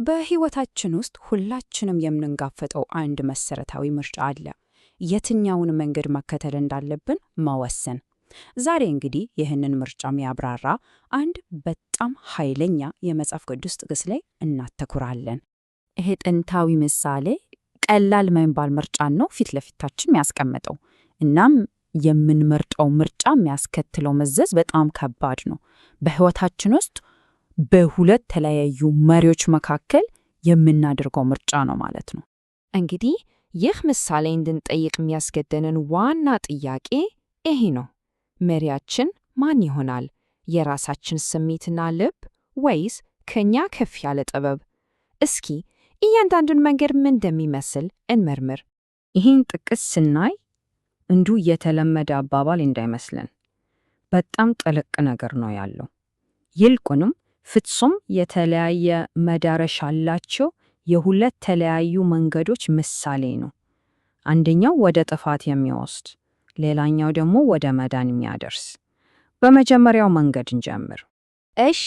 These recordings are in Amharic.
በሕይወታችን ውስጥ ሁላችንም የምንጋፈጠው አንድ መሰረታዊ ምርጫ አለ። የትኛውን መንገድ መከተል እንዳለብን መወሰን። ዛሬ እንግዲህ ይህንን ምርጫ የሚያብራራ አንድ በጣም ኃይለኛ የመጽሐፍ ቅዱስ ጥቅስ ላይ እናተኩራለን። ይሄ ጥንታዊ ምሳሌ ቀላል የማይባል ምርጫን ነው ፊት ለፊታችን የሚያስቀምጠው። እናም የምንመርጠው ምርጫ የሚያስከትለው መዘዝ በጣም ከባድ ነው። በሕይወታችን ውስጥ በሁለት ተለያዩ መሪዎች መካከል የምናደርገው ምርጫ ነው ማለት ነው። እንግዲህ ይህ ምሳሌ እንድንጠይቅ የሚያስገድደን ዋና ጥያቄ ይሄ ነው። መሪያችን ማን ይሆናል? የራሳችን ስሜትና ልብ ወይስ ከኛ ከፍ ያለ ጥበብ? እስኪ እያንዳንዱን መንገድ ምን እንደሚመስል እንመርምር። ይህን ጥቅስ ስናይ እንዲሁ የተለመደ አባባል እንዳይመስለን፣ በጣም ጥልቅ ነገር ነው ያለው። ይልቁንም ፍጹም የተለያየ መዳረሻ ያላቸው የሁለት ተለያዩ መንገዶች ምሳሌ ነው። አንደኛው ወደ ጥፋት የሚወስድ፣ ሌላኛው ደግሞ ወደ መዳን የሚያደርስ። በመጀመሪያው መንገድ እንጀምር። እሺ፣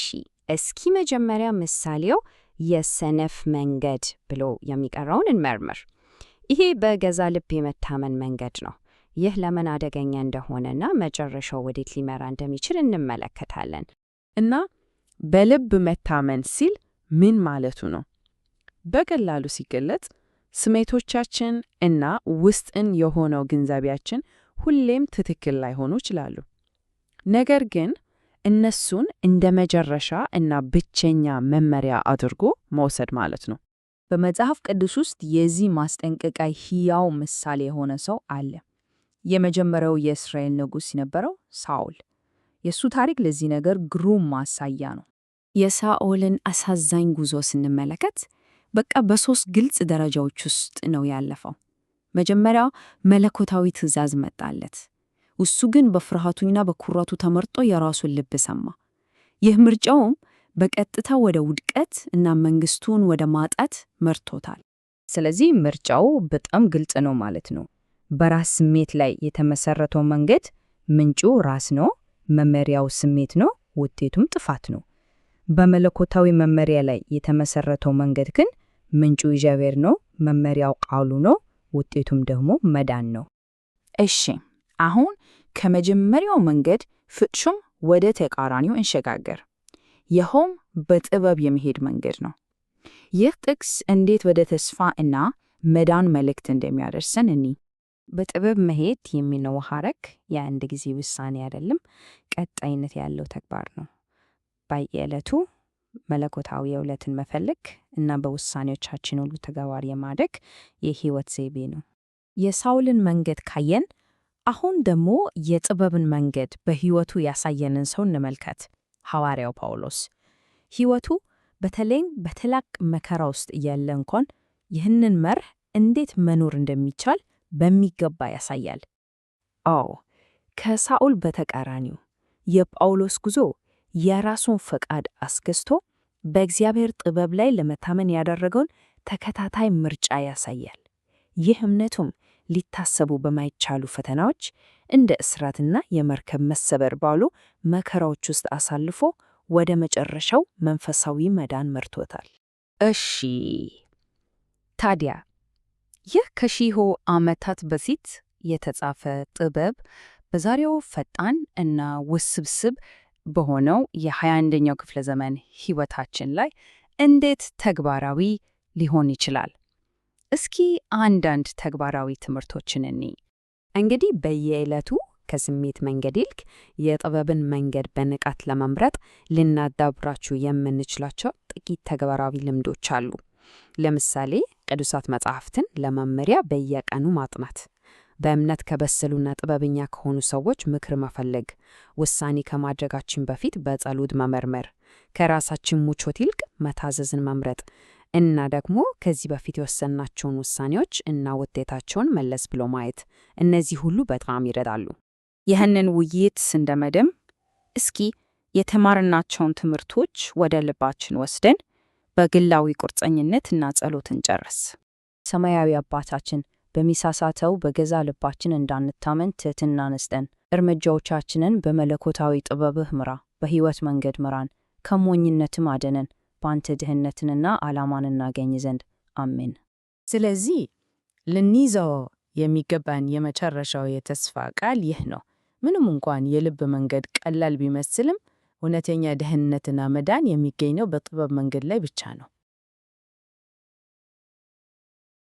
እስኪ መጀመሪያ ምሳሌው የሰነፍ መንገድ ብሎ የሚቀረውን እንመርምር። ይሄ በገዛ ልብ የመታመን መንገድ ነው። ይህ ለምን አደገኛ እንደሆነና መጨረሻው ወዴት ሊመራ እንደሚችል እንመለከታለን። እና በልብ መታመን ሲል ምን ማለቱ ነው? በቀላሉ ሲገለጽ ስሜቶቻችን እና ውስጥን የሆነው ግንዛቤያችን ሁሌም ትክክል ላይሆኑ ይችላሉ። ነገር ግን እነሱን እንደ መጨረሻ እና ብቸኛ መመሪያ አድርጎ መውሰድ ማለት ነው። በመጽሐፍ ቅዱስ ውስጥ የዚህ ማስጠንቀቂያ ሕያው ምሳሌ የሆነ ሰው አለ። የመጀመሪያው የእስራኤል ንጉሥ የነበረው ሳኦል። የእሱ ታሪክ ለዚህ ነገር ግሩም ማሳያ ነው። የሳኦልን አሳዛኝ ጉዞ ስንመለከት በቃ በሶስት ግልጽ ደረጃዎች ውስጥ ነው ያለፈው። መጀመሪያው መለኮታዊ ትእዛዝ መጣለት። እሱ ግን በፍርሃቱና በኩራቱ ተመርጦ የራሱን ልብ ሰማ። ይህ ምርጫውም በቀጥታ ወደ ውድቀት እና መንግስቱን ወደ ማጣት መርቶታል። ስለዚህ ምርጫው በጣም ግልጽ ነው ማለት ነው። በራስ ስሜት ላይ የተመሰረተው መንገድ ምንጩ ራስ ነው፣ መመሪያው ስሜት ነው፣ ውጤቱም ጥፋት ነው። በመለኮታዊ መመሪያ ላይ የተመሰረተው መንገድ ግን ምንጩ እግዚአብሔር ነው፣ መመሪያው ቃሉ ነው፣ ውጤቱም ደግሞ መዳን ነው። እሺ፣ አሁን ከመጀመሪያው መንገድ ፍጹም ወደ ተቃራኒው እንሸጋገር። ይኸውም በጥበብ የሚሄድ መንገድ ነው። ይህ ጥቅስ እንዴት ወደ ተስፋ እና መዳን መልእክት እንደሚያደርሰን እኒ በጥበብ መሄድ የሚለው ሐረግ የአንድ ጊዜ ውሳኔ አይደለም፣ ቀጣይነት ያለው ተግባር ነው። በየዕለቱ መለኮታዊ እውነትን መፈለግ እና በውሳኔዎቻችን ሁሉ ተግባራዊ የማድረግ የሕይወት ዘይቤ ነው። የሳኦልን መንገድ ካየን፣ አሁን ደግሞ የጥበብን መንገድ በሕይወቱ ያሳየንን ሰው እንመልከት። ሐዋርያው ጳውሎስ ሕይወቱ በተለይም በታላቅ መከራ ውስጥ እያለ እንኳን ይህንን መርህ እንዴት መኖር እንደሚቻል በሚገባ ያሳያል። አዎ፣ ከሳኦል በተቃራኒው የጳውሎስ ጉዞ የራሱን ፈቃድ አስገዝቶ በእግዚአብሔር ጥበብ ላይ ለመታመን ያደረገውን ተከታታይ ምርጫ ያሳያል። ይህ እምነቱም ሊታሰቡ በማይቻሉ ፈተናዎች እንደ እስራትና የመርከብ መሰበር ባሉ መከራዎች ውስጥ አሳልፎ ወደ መጨረሻው መንፈሳዊ መዳን መርቶታል። እሺ፣ ታዲያ ይህ ከሺህ ዓመታት በፊት የተጻፈ ጥበብ በዛሬው ፈጣን እና ውስብስብ በሆነው የ21ኛው ክፍለ ዘመን ሕይወታችን ላይ እንዴት ተግባራዊ ሊሆን ይችላል? እስኪ አንዳንድ ተግባራዊ ትምህርቶችን እንይ። እንግዲህ በየዕለቱ ከስሜት መንገድ ይልቅ የጥበብን መንገድ በንቃት ለመምረጥ ልናዳብራችሁ የምንችላቸው ጥቂት ተግባራዊ ልምዶች አሉ። ለምሳሌ ቅዱሳት መጻሕፍትን ለመመሪያ በየቀኑ ማጥናት፣ በእምነት ከበሰሉና ጥበበኛ ከሆኑ ሰዎች ምክር መፈለግ፣ ውሳኔ ከማድረጋችን በፊት በጸሎት መመርመር፣ ከራሳችን ምቾት ይልቅ መታዘዝን መምረጥ እና ደግሞ ከዚህ በፊት የወሰናቸውን ውሳኔዎች እና ውጤታቸውን መለስ ብሎ ማየት። እነዚህ ሁሉ በጣም ይረዳሉ። ይህንን ውይይት ስንደመድም እስኪ የተማርናቸውን ትምህርቶች ወደ ልባችን ወስደን በግላዊ ቁርጠኝነት እና ጸሎት እንጨርስ። ሰማያዊ አባታችን፣ በሚሳሳተው በገዛ ልባችን እንዳንታመን ትሕትና ንስጠን። እርምጃዎቻችንን በመለኮታዊ ጥበብህ ምራ፣ በሕይወት መንገድ ምራን፣ ከሞኝነትም አድነን። ባንተ ድህነትንና ዓላማን እናገኝ ዘንድ አሜን። ስለዚህ ልንይዘው የሚገባን የመጨረሻው የተስፋ ቃል ይህ ነው። ምንም እንኳን የልብ መንገድ ቀላል ቢመስልም እውነተኛ ድህነትና መዳን የሚገኘው በጥበብ መንገድ ላይ ብቻ ነው።